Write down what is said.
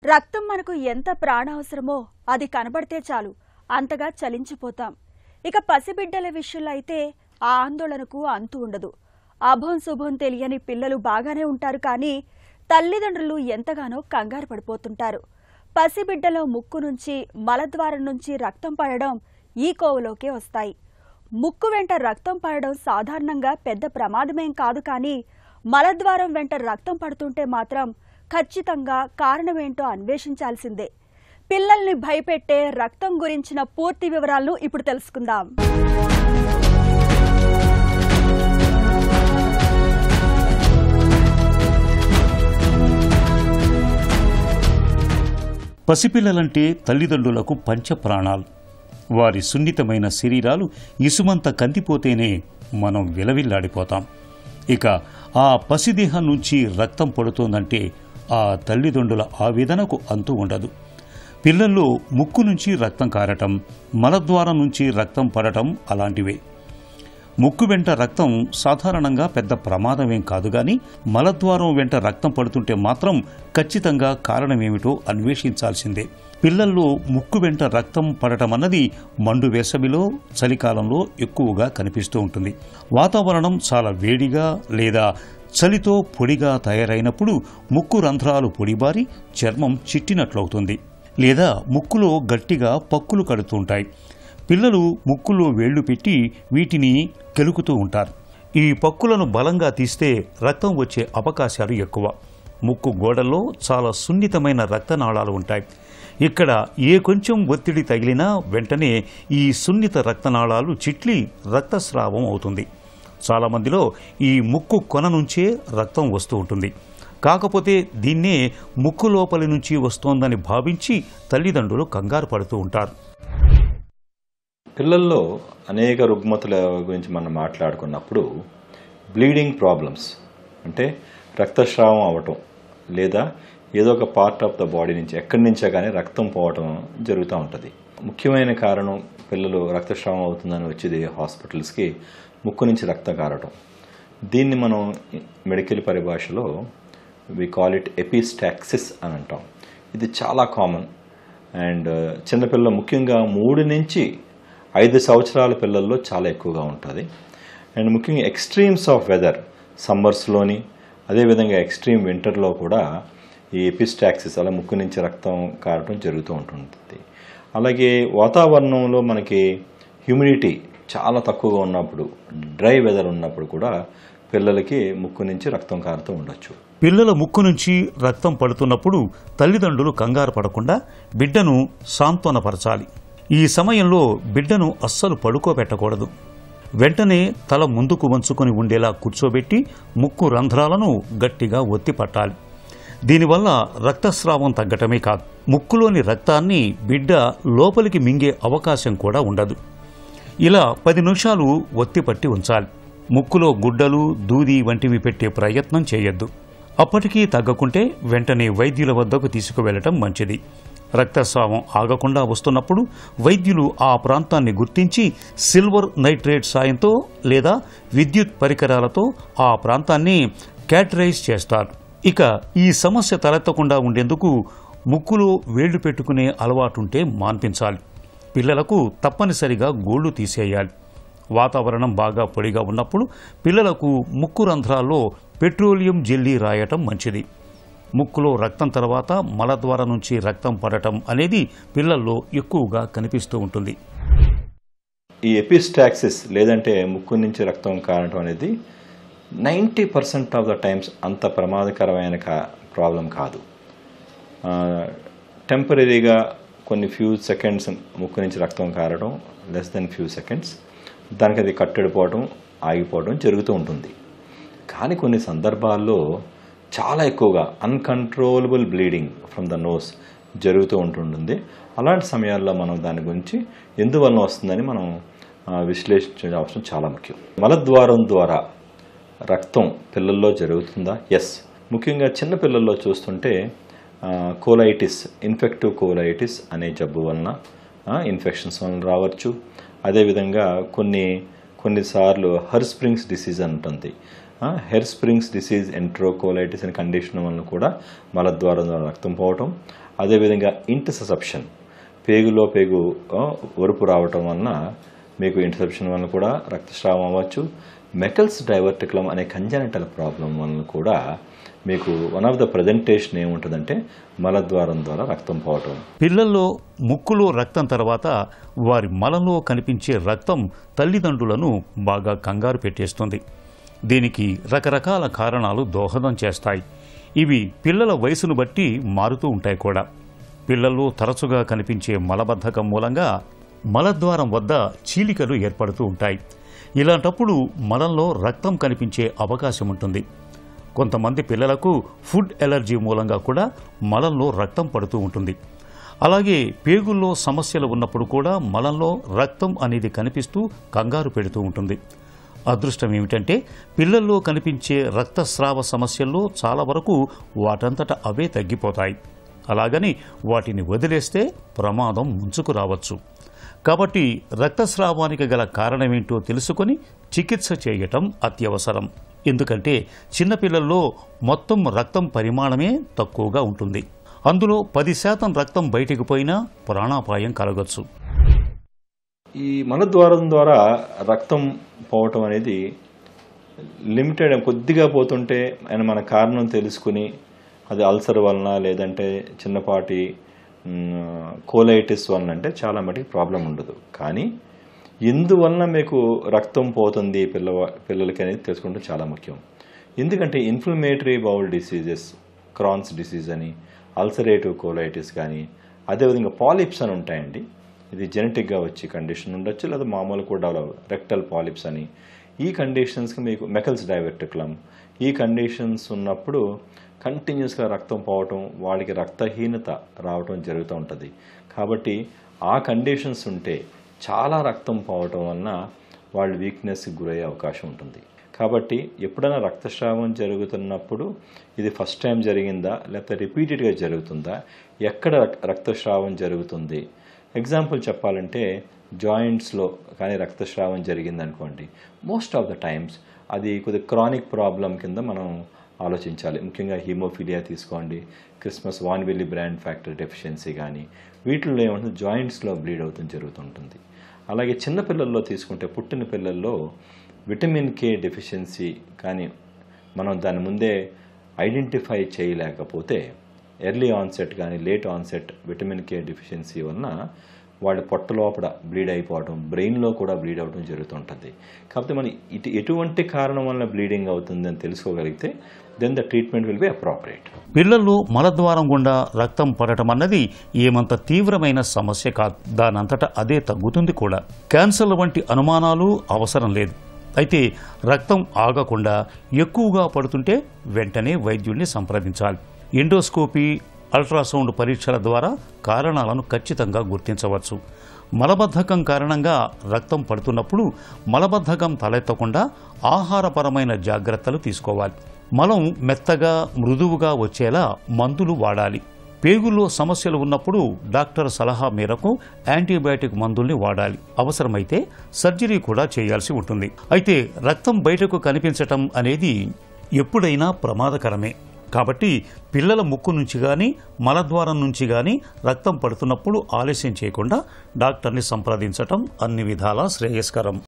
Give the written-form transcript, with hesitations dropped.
రక్తం మనకు ఎంత ప్రాణావసరమో అది కనబడితే చాలు అంతగా చలించిపోతాం. ఇక పసిబిడ్డల విషయంలో అయితే ఆ ఆందోళనకు అంతు ఉండదు. అభం శుభం తెలియని పిల్లలు బాగానే ఉంటారు, కానీ తల్లిదండ్రులు ఎంతగానో కంగారు పడిపోతుంటారు. పసిబిడ్డలో ముక్కు నుంచి మలద్వారం నుంచి రక్తం పడడం ఈ కోవలోకే వస్తాయి. ముక్కు వెంట రక్తం పడడం సాధారణంగా పెద్ద ప్రమాదమేం కాదు, కానీ మలద్వారం వెంట రక్తం పడుతుంటే మాత్రం ఖచ్చితంగా కారణమేంటో అన్వేషించాల్సిందే. పిల్లల్ని భయపెట్టే రక్తం గురించిన పూర్తి వివరాలను ఇప్పుడు తెలుసుకుందాం. పసిపిల్లలంటే తల్లిదండ్రులకు పంచప్రాణాలు. వారి సున్నితమైన శరీరాలు ఇసుమంత కందిపోతేనే మనం విలవిల్లాడిపోతాం. ఇక ఆ పసిదేహం నుంచి రక్తం పడుతోందంటే ఆ తల్లిదండ్రుల ఆవేదనకు అంతు ఉండదు. పిల్లల్లో ముక్కు నుంచి రక్తం కారటం, మలద్వారం నుంచి రక్తం పడటం అలాంటివే. ముక్కు వెంట రక్తం సాధారణంగా పెద్ద ప్రమాదమేం కాదు, గాని మలద్వారం వెంట రక్తం పడుతుంటే మాత్రం ఖచ్చితంగా కారణమేమిటో అన్వేషించాల్సిందే. పిల్లల్లో ముక్కు వెంట రక్తం పడటం అన్నది మండు వేసవిలో, చలికాలంలో ఎక్కువగా కనిపిస్తూ ఉంటుంది. వాతావరణం చాలా వేడిగా లేదా చలితో పొడిగా తయారైనప్పుడు ముక్కు రంధ్రాలు పొడిబారి చర్మం చిట్టినట్లవుతుంది, లేదా ముక్కులో గట్టిగా పక్కులు కడుతుంటాయి. పిల్లలు ముక్కులో వేళ్లు పెట్టి వీటిని కెలుకుతూ ఉంటారు. ఈ పక్కులను బలంగా తీస్తే రక్తం వచ్చే అవకాశాలు ఎక్కువ. ముక్కు గోడల్లో చాలా సున్నితమైన రక్తనాళాలు ఉంటాయి. ఇక్కడ ఏ కొంచెం ఒత్తిడి తగిలినా వెంటనే ఈ సున్నిత రక్తనాళాలు చిట్లి రక్తస్రావం అవుతుంది. చాలామందిలో ఈ ముక్కు కొన నుంచే రక్తం వస్తూ ఉంటుంది. కాకపోతే దీన్నే ముక్కు లోపలి నుంచి వస్తోందని భావించి తల్లిదండ్రులు కంగారు పడుతూ ఉంటారు. పిల్లల్లో అనేక రుగ్మతుల గురించి మనం మాట్లాడుకున్నప్పుడు బ్లీడింగ్ ప్రాబ్లమ్స్ అంటే రక్తస్రావం అవ్వటం, లేదా ఏదో ఒక పార్ట్ ఆఫ్ ద బాడీ నుంచి ఎక్కడి నుంచో కానీ రక్తం పోవటం జరుగుతూ ఉంటుంది. ముఖ్యమైన కారణం పిల్లలు రక్తస్రావం అవుతుందని వచ్చేది హాస్పిటల్స్కి ముక్కు నుంచి రక్తం కారటం. దీన్ని మనం మెడికల్ పరిభాషలో వి కాల్ ఇట్ ఎపిస్టాక్సిస్ అని అంటాం. ఇది చాలా కామన్. అండ్ చిన్నపిల్లలు ముఖ్యంగా 3 నుంచి 5 సంవత్సరాల పిల్లల్లో చాలా ఎక్కువగా ఉంటుంది. అండ్ ముఖ్యంగా ఎక్స్ట్రీమ్స్ ఆఫ్ వెదర్, సమ్మర్స్లోని అదేవిధంగా ఎక్స్ట్రీమ్ వింటర్లో కూడా ఈ ఎపిస్టాక్సిస్ అలా ముక్కు నుంచి రక్తం కారటం జరుగుతూ ఉంటుంది. అలాగే వాతావరణంలో మనకి హ్యూమిడిటీ చాలా తక్కువగా ఉన్నప్పుడు, డ్రై వెదర్ ఉన్నప్పుడు కూడా పిల్లలకి ముక్కు నుంచి రక్తం కారుతూ ఉండొచ్చు. పిల్లల ముక్కు నుంచి రక్తం పడుతున్నప్పుడు తల్లిదండ్రులు కంగారు పడకుండా బిడ్డను సాంత్వనపరచాలి. ఈ సమయంలో బిడ్డను అస్సలు పడుకోబెట్టకూడదు. వెంటనే తల ముందుకు వంచుకొని ఉండేలా కూర్చోబెట్టి ముక్కు రంధ్రాలను గట్టిగా ఒత్తి పట్టాలి. దీనివల్ల రక్తస్రావం తగ్గటమే కాదు, ముక్కులోని రక్తాన్ని బిడ్డ లోపలికి మింగే అవకాశం కూడా ఉండదు. ఇలా 10 నిమిషాలు ఒత్తిపట్టి ఉంచాలి. ముక్కులో గుడ్డలు, దూది వంటివి పెట్టే ప్రయత్నం చేయొద్దు. అప్పటికీ తగ్గకుంటే వెంటనే వైద్యుల వద్దకు తీసుకువెళ్లటం మంచిది. రక్తస్రావం ఆగకుండా వస్తున్నప్పుడు వైద్యులు ఆ ప్రాంతాన్ని గుర్తించి సిల్వర్ నైట్రేట్ సాయంతో లేదా విద్యుత్ పరికరాలతో ఆ ప్రాంతాన్ని క్యాటరైజ్ చేస్తారు. ఇక ఈ సమస్య తలెత్తకుండా ఉండేందుకు ముక్కులో వేళ్లు పెట్టుకునే అలవాటుంటే మాన్పించాలి. పిల్లలకు తప్పనిసరిగా గోళ్లు తీసేయాలి. వాతావరణం బాగా పొడిగా ఉన్నప్పుడు పిల్లలకు ముక్కు రంధ్రాల్లో పెట్రోలియం జెల్లీ రాయటం మంచిది. ముక్కులో రక్తం తర్వాత మలద్వారం నుంచి రక్తం పడటం అనేది పిల్లల్లో ఎక్కువగా కనిపిస్తూ ఉంటుంది. ఈ ఎపిస్టాక్సిస్ లేదంటే ముక్కు నుంచి రక్తం కారటం అనేది 90% ఆఫ్ ద టైమ్స్ అంత ప్రమాదకరమైన ప్రాబ్లం కాదు. టెంపరీగా కొన్ని ఫ్యూ సెకండ్స్ ముక్కు నుంచి రక్తం కారడం, లెస్ దెన్ ఫ్యూ సెకండ్స్, దానికి అది కట్టడిపోవడం, ఆగిపోవడం జరుగుతూ ఉంటుంది. కానీ కొన్ని సందర్భాల్లో చాలా ఎక్కువగా uncontrollable bleeding from the nose జరుగుతూ ఉంటుంటుంది. అలాంటి సమయాల్లో మనం దాని గురించి ఎందువలన వస్తుందని మనం విశ్లేషించే అవసరం చాలా ముఖ్యం. మలద్వారం ద్వారా రక్తం పిల్లల్లో జరుగుతుందా? ఎస్. ముఖ్యంగా చిన్న పిల్లల్లో చూస్తుంటే కోలైటిస్, ఇన్ఫెక్టివ్ కోలైటిస్ అనే జబ్బు వలన, ఇన్ఫెక్షన్స్ వలన రావచ్చు. అదేవిధంగా కొన్నిసార్లు హెర్స్ప్రింగ్స్ డిసీజ్ ఉంటుంది. హెర్స్ప్రింగ్స్ డిసీజ్, ఎంట్రోకోలైటిస్ అనే కండిషన్ వలన కూడా మలద్వారం ద్వారా రక్తం పోవటం. అదేవిధంగా ఇంటర్సెప్షన్, పేగులో పేగు ఒరుపు రావటం వలన మీకు ఇంటర్సెప్షన్ వలన కూడా రక్తస్రావం అవ్వచ్చు. మెకల్స్ డైవర్టికులం అనే కంజనిటల్ ప్రాబ్లం వలన కూడా మీకు వన్ ఆఫ్ ద ప్రజెంటేషన్ ఏముంటుందంటే మలద్వారం ద్వారా రక్తం పోవటం. పిల్లల్లో ముక్కులో రక్తం తర్వాత వారి మలంలో కనిపించే రక్తం తల్లిదండ్రులను బాగా కంగారు పెట్టేస్తుంది. దీనికి రకరకాల కారణాలు దోహదం చేస్తాయి. ఇవి పిల్లల వయసును బట్టి మారుతూ ఉంటాయి కూడా. పిల్లల్లో తరచుగా కనిపించే మలబద్ధకం మూలంగా మలద్వారం వద్ద చీలికలు ఏర్పడుతూ ఉంటాయి. ఇలాంటప్పుడు మలంలో రక్తం కనిపించే అవకాశం ఉంటుంది. కొంతమంది పిల్లలకు ఫుడ్ ఎలర్జీ మూలంగా కూడా మలంలో రక్తం పడుతూ ఉంటుంది. అలాగే పేగుల్లో సమస్యలు ఉన్నప్పుడు కూడా మలంలో రక్తం అనేది కనిపిస్తూ కంగారు పెడుతూ ఉంటుంది. అదృష్టం ఏమిటంటే పిల్లల్లో కనిపించే రక్తస్రావ సమస్యల్లో చాలా వరకు వాటంతట అవే తగ్గిపోతాయి. అలాగని వాటిని వదిలేస్తే ప్రమాదం ముంచుకు రావచ్చు. కాబట్టి రక్తస్రావానికి గల కారణమేంటో తెలుసుకొని చికిత్స చేయటం అత్యవసరం. ఎందుకంటే చిన్నపిల్లల్లో మొత్తం రక్తం పరిమాణమే తక్కువగా ఉంటుంది. అందులో 10% రక్తం బయటికి పోయినా ప్రాణాపాయం కలగొచ్చు. ఈ మలద్వారం ద్వారా రక్తం పోవటం అనేది లిమిటెడ్, కొద్దిగా పోతుంటే ఆయన మన కారణం తెలుసుకుని అది అల్సర్ వలన లేదంటే చిన్నపాటి కోలైటిస్ వలన అంటే చాలా మటుకు ప్రాబ్లం ఉండదు. కానీ ఎందువలన మీకు రక్తం పోతుంది పిల్లలకి అనేది తెలుసుకుంటే చాలా ముఖ్యం. ఎందుకంటే inflammatory bowel diseases, Crohn's disease అని, అల్సరేటివ్ కోలైటిస్ కానీ, అదేవిధంగా పాలిప్స్ అని ఉంటాయండి. ఇది జెనెటిక్గా వచ్చి కండిషన్ ఉండొచ్చు, లేదా మామూలు కూడా రెక్టల్ పాలిప్స్ అని. ఈ కండిషన్స్కి మీకు మెకల్స్ డైవర్టికులం, ఈ కండిషన్స్ ఉన్నప్పుడు కంటిన్యూస్గా రక్తం పోవటం, వాళ్ళకి రక్తహీనత రావటం జరుగుతూ ఉంటుంది. కాబట్టి ఆ కండిషన్స్ ఉంటే చాలా రక్తం పోవటం వలన వాళ్ళు వీక్నెస్కి గురయ్యే అవకాశం ఉంటుంది. కాబట్టి ఎప్పుడైనా రక్తస్రావం జరుగుతున్నప్పుడు ఇది ఫస్ట్ టైం జరిగిందా లేకపోతే రిపీటెడ్గా జరుగుతుందా, ఎక్కడ రక్తస్రావం జరుగుతుంది. ఎగ్జాంపుల్ చెప్పాలంటే జాయింట్స్లో కానీ రక్తస్రావం జరిగిందనుకోండి, మోస్ట్ ఆఫ్ ద టైమ్స్ అది కొద్దిగా క్రానిక్ ప్రాబ్లం కింద మనం ఆలోచించాలి. ముఖ్యంగా హీమోఫీలియా తీసుకోండి, Christmas von Willebrand factor deficiency కానీ, వీటిల్లో ఏమంటుంది జాయింట్స్లో బ్లీడ్ అవుతుంది జరుగుతుంటుంది. అలాగే చిన్నపిల్లల్లో తీసుకుంటే పుట్టిన పిల్లల్లో విటమిన్ కే డెఫిషియన్సీ కానీ మనం దాని ముందే ఐడెంటిఫై చేయలేకపోతే ఎర్లీ ఆన్సెట్ కానీ late onset vitamin K deficiency వలన వాళ్ళ పొట్ట లోపల బ్లీడ్ అయిపోవడం, బ్రెయిన్లో కూడా బ్లీడ్ అవ్వడం జరుగుతుంటుంది. కాకపోతే మనం ఎటువంటి కారణం వల్ల బ్లీడింగ్ అవుతుంది అని తెలుసుకోగలిగితే then the treatment will be appropriate. పిల్లల్లో మలద్వారం గుండా రక్తం పడటం అన్నది ఏమంత తీవ్రమైన సమస్య కాదు. దానంతటా అదే తగ్గుతుంది కూడా. క్యాన్సర్ వంటి అనుమానాలు అవసరం లేదు. అయితే రక్తం ఆగకుండా ఎక్కువగా పడుతుంటే వెంటనే వైద్యుడిని సంప్రదించాలి. ఎండోస్కోపీ, అల్ట్రాసౌండ్ పరీక్షల ద్వారా కారణాలను ఖచ్చితంగా గుర్తించవచ్చు. మలబద్ధకం కారణంగా రక్తం పడుతున్నప్పుడు మలబద్ధకం తలెత్తకుండా ఆహారపరమైన జాగ్రత్తలు తీసుకోవాలి. మలం మెత్తగా మృదువుగా వచ్చేలా మందులు వాడాలి. పేగుల్లో సమస్యలు ఉన్నప్పుడు డాక్టర్ సలహా మేరకు యాంటీబయాటిక్ మందుల్ని వాడాలి. అవసరమైతే సర్జరీ కూడా చేయాల్సి ఉంటుంది. అయితే రక్తం బయటకు కనిపించటం అనేది ఎప్పుడైనా ప్రమాదకరమే. కాబట్టి పిల్లల ముక్కు నుంచి కానీ మలద్వారం నుంచి కానీ రక్తం పడుతున్నప్పుడు ఆలస్యం చేయకుండా డాక్టర్ని సంప్రదించటం అన్ని విధాలా శ్రేయస్కరం.